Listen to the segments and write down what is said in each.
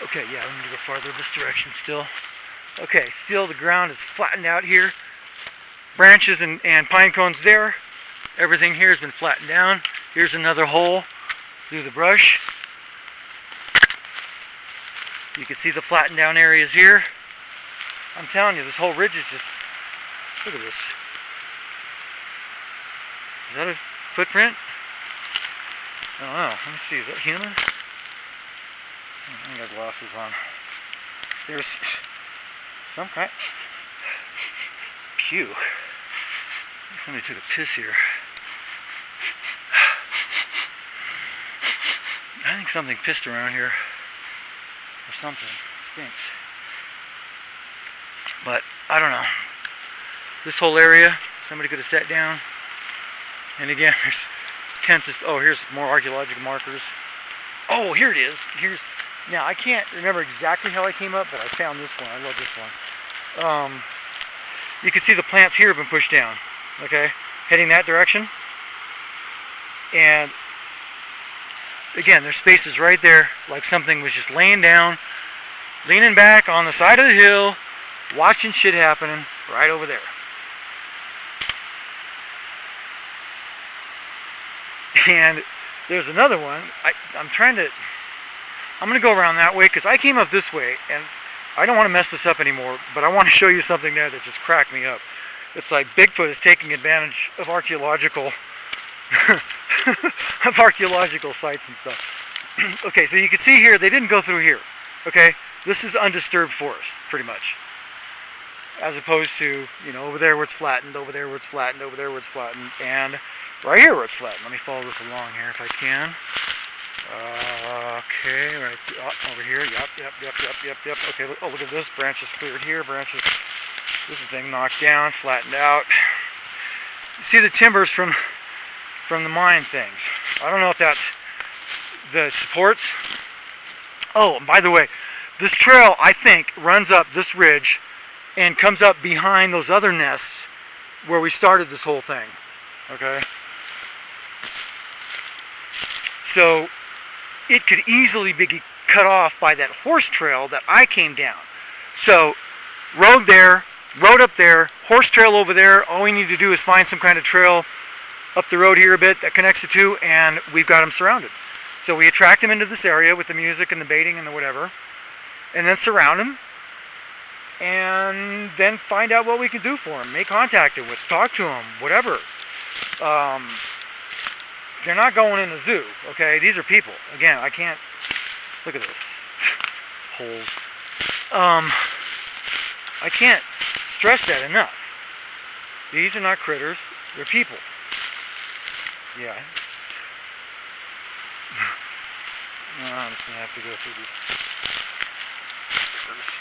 Okay, yeah, we need to go farther this direction still. Okay, still the ground is flattened out here. Branches and pine cones there. Everything here has been flattened down. Here's another hole through the brush. You can see the flattened down areas here. I'm telling you, this whole ridge is just... Look at this. Is that a footprint? I don't know. Let me see. Is that human? I got glasses on. There's some kind... Pew. Somebody took a piss here. I think something pissed around here. Or something. It stinks. But, I don't know. This whole area, somebody could have sat down. And again, there's tents. Oh, here's more archaeological markers. Oh, here it is. Now, I can't remember exactly how I came up, but I found this one. I love this one. You can see the plants here have been pushed down. Okay? Heading that direction. And again, there's spaces right there, like something was just laying down, leaning back on the side of the hill, watching shit happening right over there. And there's another one. I'm going to go around that way because I came up this way, and I don't want to mess this up anymore, but I want to show you something there that just cracked me up. It's like Bigfoot is taking advantage of archaeological sites and stuff. Okay, so you can see here, they didn't go through here. Okay, this is undisturbed forest, pretty much. As opposed to, you know, over there where it's flattened, over there where it's flattened, over there where it's flattened, and right here where it's flattened. Let me follow this along here if I can. Okay, right over here. Yep. Okay, look at this. Branches cleared here. This is thing knocked down, flattened out. You see the timbers from the mine things. I don't know if that's the supports. Oh, and by the way, this trail, I think, runs up this ridge and comes up behind those other nests where we started this whole thing. Okay? So, it could easily be cut off by that horse trail that I came down. So, road there, road up there, horse trail over there. All we need to do is find some kind of trail up the road here a bit that connects the two, and we've got them surrounded. So we attract them into this area with the music and the baiting and the whatever, and then surround them, and then find out what we can do for them. Make contact with, talk to them, whatever. They're not going in a zoo, okay? These are people. Again, I can't... Look at this. Holes. I can't stress that enough. These are not critters. They're people. Yeah. I'm just going to have to go through these stickers.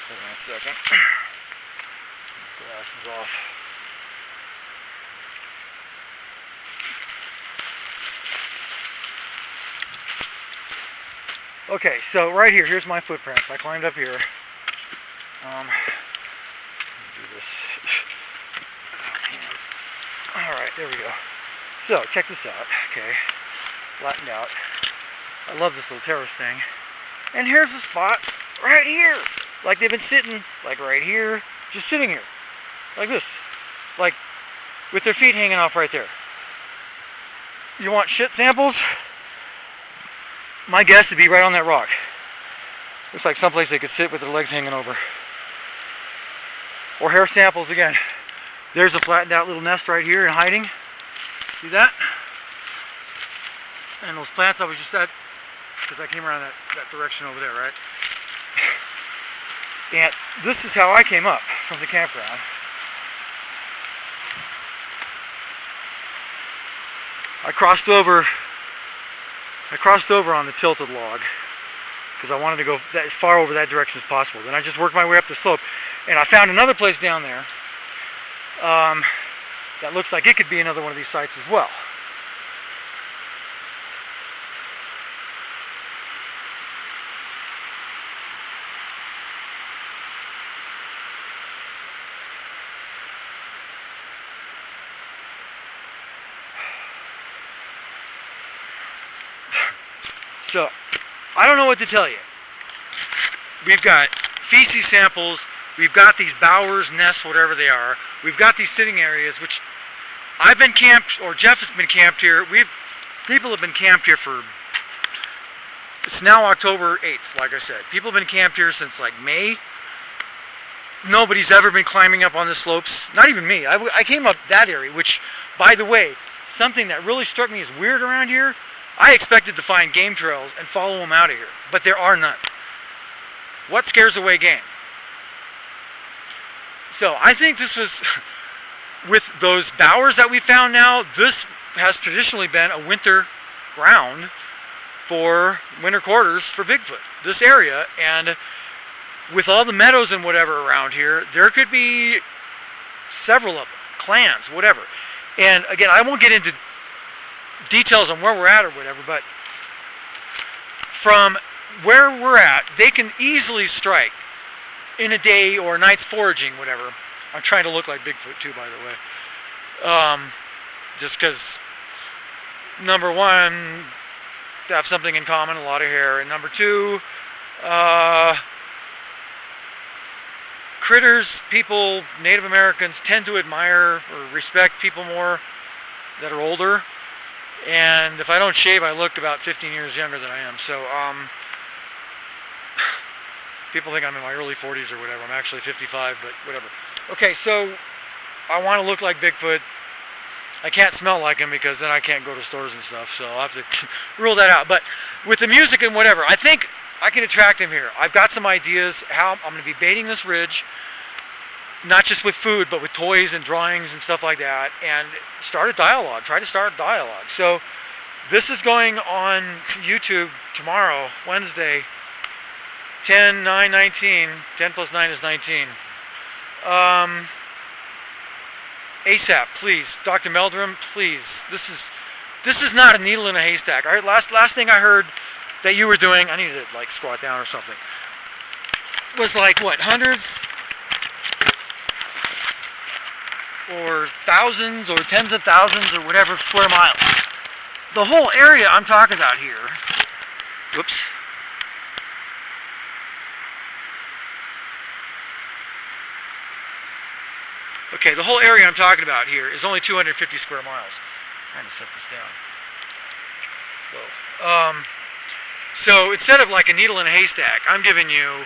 Hold on a second. Glasses off. Okay, so right here, here's my footprints. I climbed up here. Let me do this. Alright, there we go. So, check this out. Okay, flattened out. I love this little terrace thing. And here's a spot right here. Like they've been sitting, like right here, just sitting here. Like this. Like, with their feet hanging off right there. You want shit samples? My guess would be right on that rock. Looks like someplace they could sit with their legs hanging over. Or hair samples again. There's a flattened out little nest right here and hiding. See that? And those plants I was just at, because I came around that direction over there, right? And this is how I came up from the campground. I crossed over on the tilted log because I wanted to go as far over that direction as possible. Then I just worked my way up the slope, and I found another place down there that looks like it could be another one of these sites as well. So, I don't know what to tell you. We've got feces samples, we've got these bowers, nests, whatever they are. We've got these sitting areas, which I've been camped, or Jeff has been camped here. People have been camped here for, it's now October 8th, like I said. People have been camped here since like May. Nobody's ever been climbing up on the slopes. Not even me. I came up that area, which, by the way, something that really struck me as weird around here, I expected to find game trails and follow them out of here, but there are none. What scares away game? So I think this was, with those bowers that we found now, this has traditionally been a winter ground for winter quarters for Bigfoot, this area. And with all the meadows and whatever around here, there could be several of them, clans, whatever. And again, I won't get into details on where we're at or whatever, but from where we're at, they can easily strike in a day or a night's foraging, whatever. I'm trying to look like Bigfoot too, by the way. Just because, number one, they have something in common, a lot of hair, and number two, critters, people, Native Americans tend to admire or respect people more that are older. And if I don't shave, I look about 15 years younger than I am. So, people think I'm in my early 40s or whatever. I'm actually 55, but whatever. Okay, so I want to look like Bigfoot. I can't smell like him because then I can't go to stores and stuff. So I'll have to rule that out. But with the music and whatever, I think I can attract him here. I've got some ideas how I'm going to be baiting this ridge. Not just with food, but with toys and drawings and stuff like that, and start a dialogue. Try to start a dialogue. So this is going on YouTube tomorrow, Wednesday, 10/9/19. 10 plus 9 is 19. ASAP, please. Dr. Meldrum, please. This is not a needle in a haystack. I heard, last thing I heard that you were doing, I need to like squat down or something, was like what, hundreds or thousands or tens of thousands or whatever square miles. The whole area I'm talking about here, whoops, okay, the whole area I'm talking about here is only 250 square miles. I'm trying to set this down. Whoa. So instead of like a needle in a haystack, I'm giving you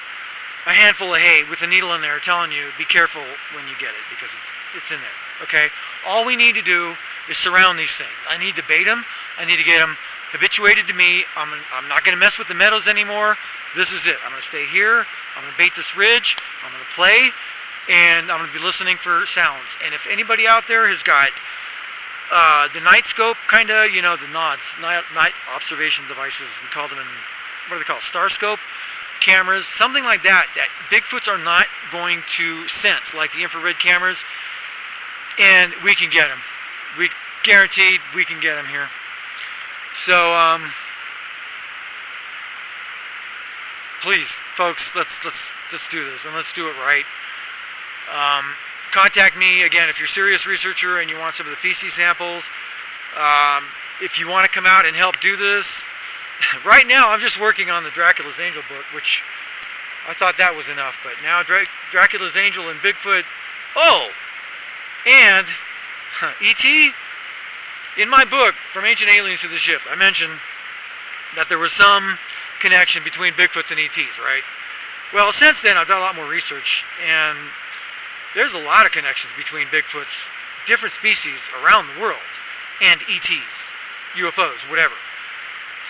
a handful of hay with a needle in there telling you be careful when you get it because it's in there, okay? All we need to do is surround these things. I need to bait them. I need to get them habituated to me. I'm not going to mess with the meadows anymore. This is it. I'm going to stay here. I'm going to bait this ridge. I'm going to play, and I'm going to be listening for sounds. And if anybody out there has got the night scope, kind of, you know, the nods, night observation devices, we call them in, what do they call it, star scope cameras, something like that, that Bigfoots are not going to sense, like the infrared cameras, and we can get them. We guaranteed we can get them here. So, please, folks, let's do this, and let's do it right. Contact me, again, if you're a serious researcher and you want some of the feces samples. If you want to come out and help do this, right now I'm just working on the Dracula's Angel book, which I thought that was enough, but now Dracula's Angel and Bigfoot, oh, and E.T., in my book, From Ancient Aliens to the Shift, I mentioned that there was some connection between Bigfoots and E.T.s, right? Well, since then I've done a lot more research, and there's a lot of connections between Bigfoots, different species around the world, and ETs, UFOs, whatever.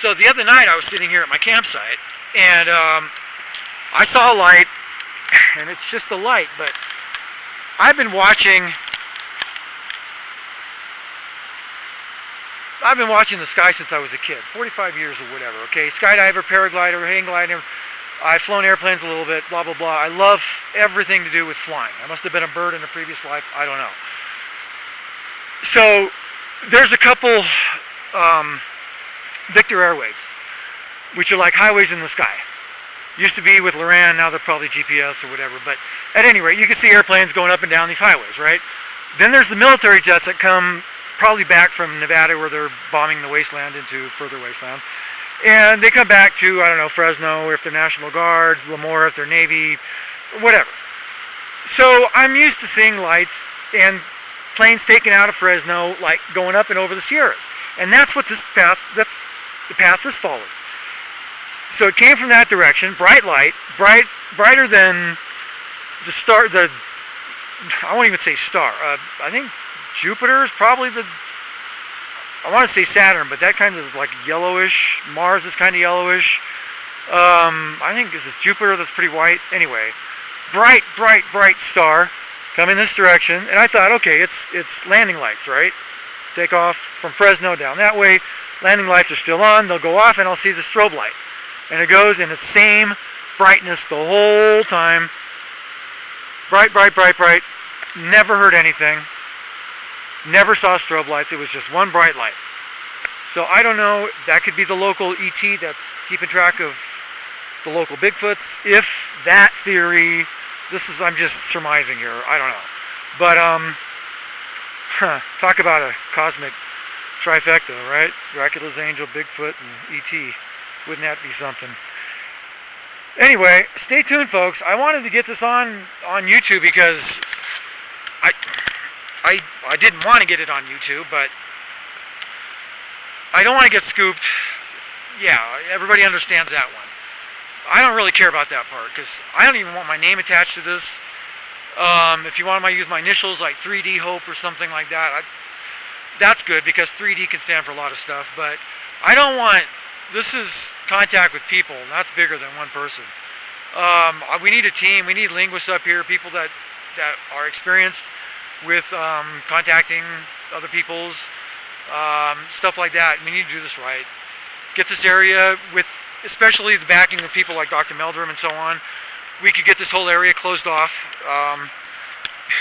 So the other night I was sitting here at my campsite, and I saw a light, and it's just a light, but I've been watching the sky since I was a kid, 45 years or whatever, okay? Skydiver, paraglider, hang glider. I've flown airplanes a little bit, blah, blah, blah. I love everything to do with flying. I must have been a bird in a previous life. I don't know. So there's a couple Victor Airways, which are like highways in the sky. Used to be with Loran, now they're probably GPS or whatever. But at any rate, you can see airplanes going up and down these highways, right? Then there's the military jets that come probably back from Nevada where they're bombing the wasteland into further wasteland. And they come back to, I don't know, Fresno if they're National Guard, Lemoore if they're Navy, whatever. So I'm used to seeing lights and planes taken out of Fresno, like going up and over the Sierras. And that's what that's the path this followed. So it came from that direction, bright light, brighter than the star, I won't even say star. I think Jupiter is probably I want to say Saturn, but that kind of is like yellowish. Mars is kind of yellowish. I think this is Jupiter that's pretty white. Anyway, bright star coming this direction. And I thought, okay, it's landing lights, right? Take off from Fresno down that way. Landing lights are still on. They'll go off and I'll see the strobe light. And it goes in its same brightness the whole time. Bright. Never heard anything. Never saw strobe lights. It was just one bright light. So I don't know. That could be the local ET that's keeping track of the local Bigfoots. If that theory, I'm just surmising here. I don't know. But talk about a cosmic trifecta, right? Dracula's angel, Bigfoot, and ET. Wouldn't that be something? Anyway, stay tuned, folks. I wanted to get this on YouTube because I didn't want to get it on YouTube, but I don't want to get scooped. Yeah, everybody understands that one. I don't really care about that part because I don't even want my name attached to this. If you want to use my initials like 3D Hope or something like that, that's good because 3D can stand for a lot of stuff, but I don't want... This is contact with people, and that's bigger than one person. We need a team. We need linguists up here, people that are experienced with contacting other people's stuff like that. We need to do this right. Get this area with, especially the backing of people like Dr. Meldrum and so on. We could get this whole area closed off.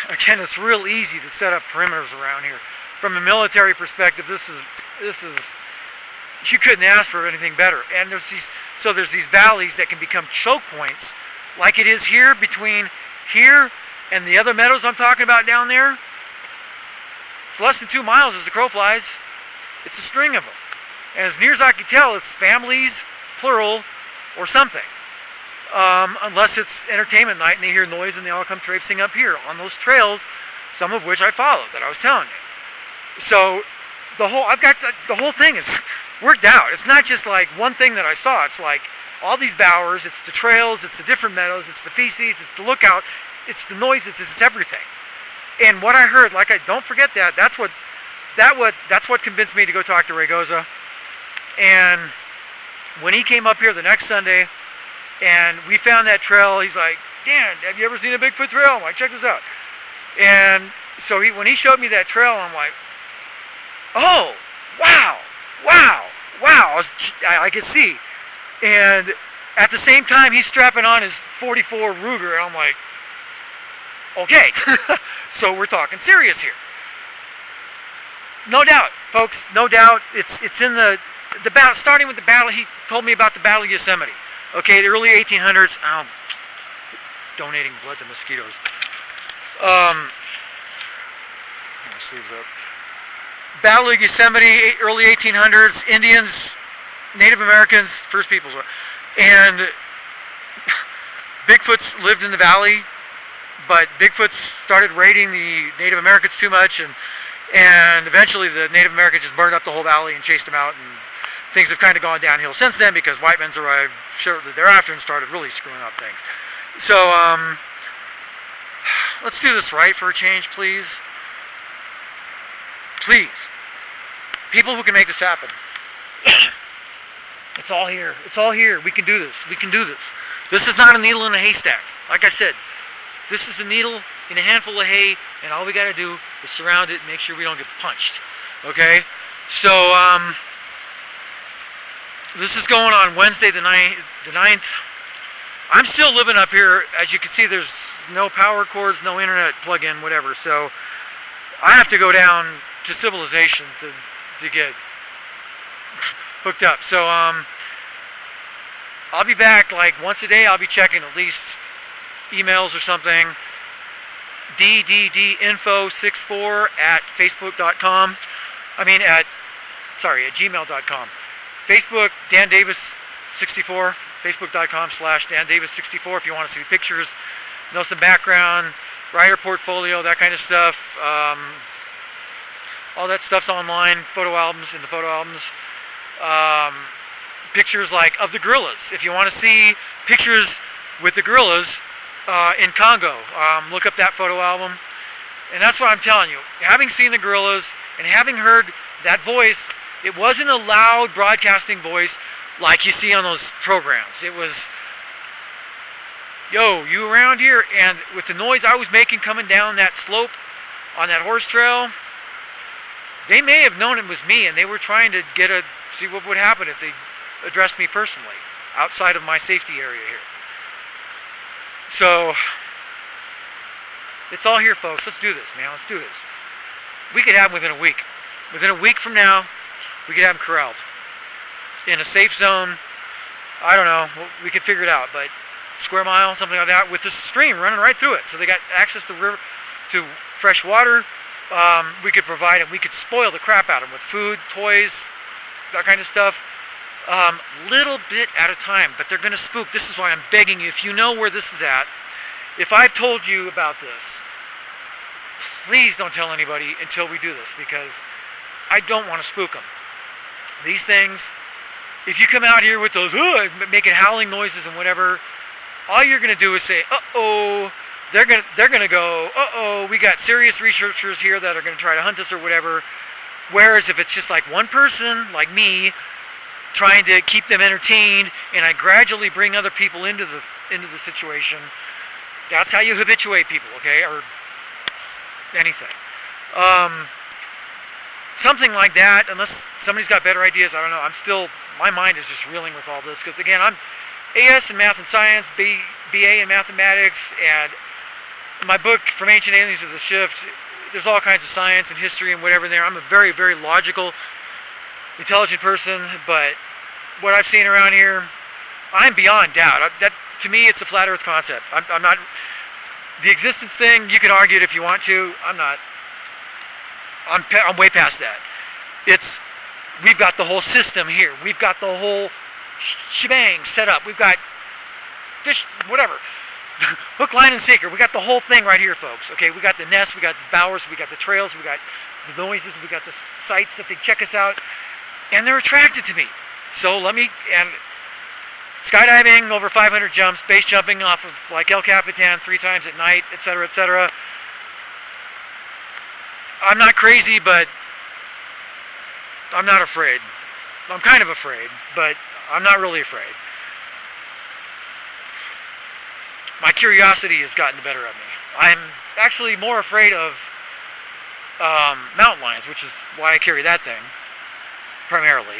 Again, it's real easy to set up perimeters around here. From a military perspective, this is you couldn't ask for anything better. And there's these valleys that can become choke points, like it is here between here and the other meadows I'm talking about down there. It's less than 2 miles as the crow flies. It's a string of them. And as near as I can tell, it's families, plural, or something. Unless it's entertainment night and they hear noise and they all come traipsing up here on those trails, some of which I followed that I was telling you. So the whole thing is worked out. It's not just like one thing that I saw. It's like all these bowers, it's the trails, it's the different meadows, it's the feces, it's the lookout, it's the noises, it's everything. And what I heard, don't forget that. That's what convinced me to go talk to Ragoza. And when he came up here the next Sunday, and we found that trail, he's like, Dan, have you ever seen a Bigfoot trail? I'm like, check this out. And so when he showed me that trail, I'm like, oh, wow. I could see. And at the same time, he's strapping on his 44 Ruger, and I'm like, okay, so we're talking serious here. No doubt, folks, no doubt. It's in the battle, starting with the battle. He told me about the Battle of Yosemite. Okay, the early 1800s. Donating blood to mosquitoes. My sleeves up. Battle of Yosemite, early 1800s. Indians, Native Americans, First Peoples, and Bigfoots lived in the valley. But Bigfoots started raiding the Native Americans too much, and eventually the Native Americans just burned up the whole valley and chased them out, and things have kind of gone downhill since then because white men's arrived shortly thereafter and started really screwing up things. So, let's do this right for a change, please. Please. People who can make this happen. It's all here. It's all here. We can do this. We can do this. This is not a needle in a haystack. Like I said, this is a needle in a handful of hay, and all we got to do is surround it and make sure we don't get punched. Okay? So, this is going on Wednesday the 9th. I'm still living up here. As you can see, there's no power cords, no internet plug-in, whatever. So, I have to go down to civilization to get hooked up. So, I'll be back like once a day. I'll be checking at least emails or something. dddinfo64 at facebook.com. At gmail.com. Facebook, Dan Davis 64, facebook.com/Dan Davis 64 if you want to see pictures, know some background, writer portfolio, that kind of stuff. All that stuff's online, photo albums, in the photo albums. Pictures like of the gorillas. If you want to see pictures with the gorillas in Congo, look up that photo album. And that's what I'm telling you. Having seen the gorillas and having heard that voice, it wasn't a loud broadcasting voice like you see on those programs. It was, yo, you around here? And with the noise I was making coming down that slope on that horse trail, they may have known it was me, and they were trying to see what would happen if they addressed me personally outside of my safety area here. So it's all here, folks. Let's do this, man. Let's do this. We could have them within a week. Within a week from now, we could have them corralled in a safe zone. I don't know. We could figure it out, but square mile, something like that, with this stream running right through it. So they got access to river, to fresh water. We could provide them. We could spoil the crap out of them with food, toys, that kind of stuff. Little bit at a time, but they're going to spook. This is why I'm begging you, if you know where this is at, if I've told you about this, please don't tell anybody until we do this, because I don't want to spook them. These things, if you come out here with those making howling noises and whatever, all you're going to do is say, uh-oh. They're gonna go, uh-oh, we got serious researchers here that are going to try to hunt us or whatever. Whereas if it's just like one person, like me, trying to keep them entertained, and I gradually bring other people into the situation, that's how you habituate people, okay? Or anything. Something like that, unless somebody's got better ideas, I don't know. My mind is just reeling with all this, because again, I'm AS in Math and Science, BA in Mathematics, and my book, From Ancient Aliens to the Shift, there's all kinds of science and history and whatever in there. I'm a very, very logical, intelligent person, but what I've seen around here, I'm beyond doubt. That, to me, it's a flat earth concept. I'm not, the existence thing, you can argue it if you want to. I'm not. I'm way past that. We've got the whole system here. We've got the whole shebang set up. We've got fish, whatever. Hook, line, and sinker. We got the whole thing right here, folks. Okay, we got the nests, we got the bowers, we got the trails, we got the noises, we got the sites that they check us out, and they're attracted to me. So and skydiving over 500 jumps, base jumping off of like El Capitan 3 times at night, etc., etc. I'm not crazy, but I'm not afraid. I'm kind of afraid, but I'm not really afraid. My curiosity has gotten the better of me. I'm actually more afraid of mountain lions, which is why I carry that thing, primarily.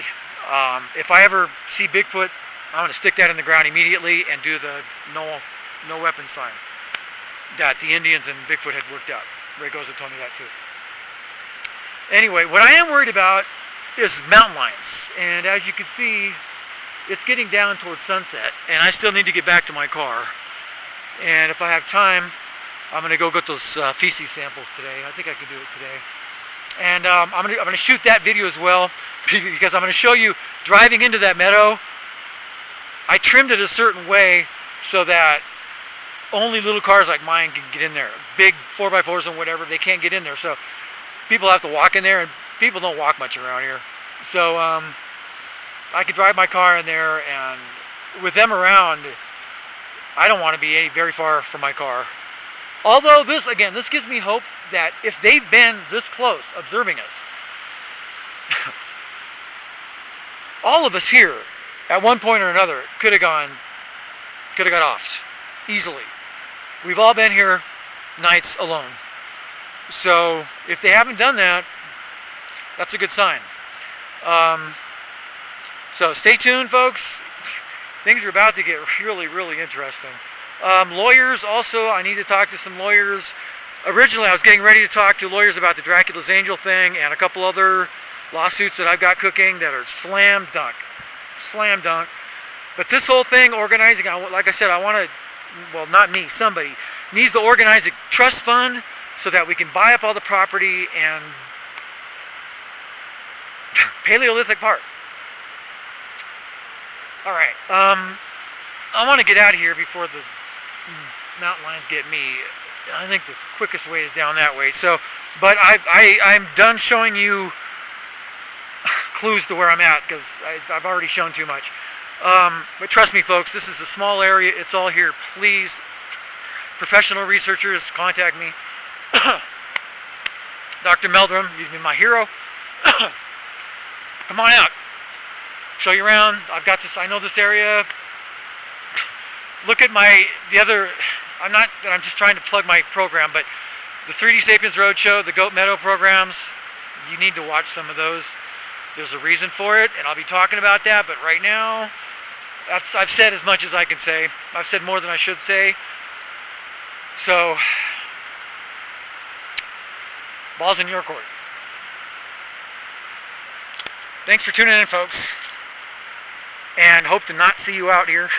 If I ever see Bigfoot, I'm going to stick that in the ground immediately and do the no weapon sign that the Indians and Bigfoot had worked out. Ray Goza told me that too. Anyway, what I am worried about is mountain lions. And as you can see, it's getting down towards sunset, and I still need to get back to my car. And if I have time, I'm going to go get those feces samples today. I think I can do it today. And I'm going to shoot that video as well, because I'm going to show you driving into that meadow. I trimmed it a certain way so that only little cars like mine can get in there. Big 4x4s and whatever, they can't get in there. So people have to walk in there, and people don't walk much around here. So I could drive my car in there, and with them around, I don't want to be very far from my car. Although this gives me hope that if they've been this close observing us, all of us here at one point or another could have got offed easily. We've all been here nights alone. So if they haven't done that, that's a good sign. So stay tuned, folks. Things are about to get really, really interesting. Lawyers also, I need to talk to some lawyers. Originally, I was getting ready to talk to lawyers about the Dracula's Angel thing and a couple other lawsuits that I've got cooking that are slam dunk. Slam dunk. But this whole thing, organizing, like I said, I want to, well, not me, somebody needs to organize a trust fund so that we can buy up all the property and Paleolithic Park. Alright, I want to get out of here before the mountain lions get me. I think the quickest way is down that way. So, but I'm done showing you clues to where I'm at, because I've already shown too much. But trust me, folks, this is a small area. It's all here. Please, professional researchers, contact me. Dr. Meldrum, you've been my hero. Come on out. Show you around. I've got this. I know this area. Look at the other. I'm just trying to plug my program, but the 3D Sapiens Road Show, the Goat Meadow programs, you need to watch some of those. There's a reason for it, and I'll be talking about that, but right now, I've said as much as I can say. I've said more than I should say. So, ball's in your court. Thanks for tuning in, folks, and hope to not see you out here.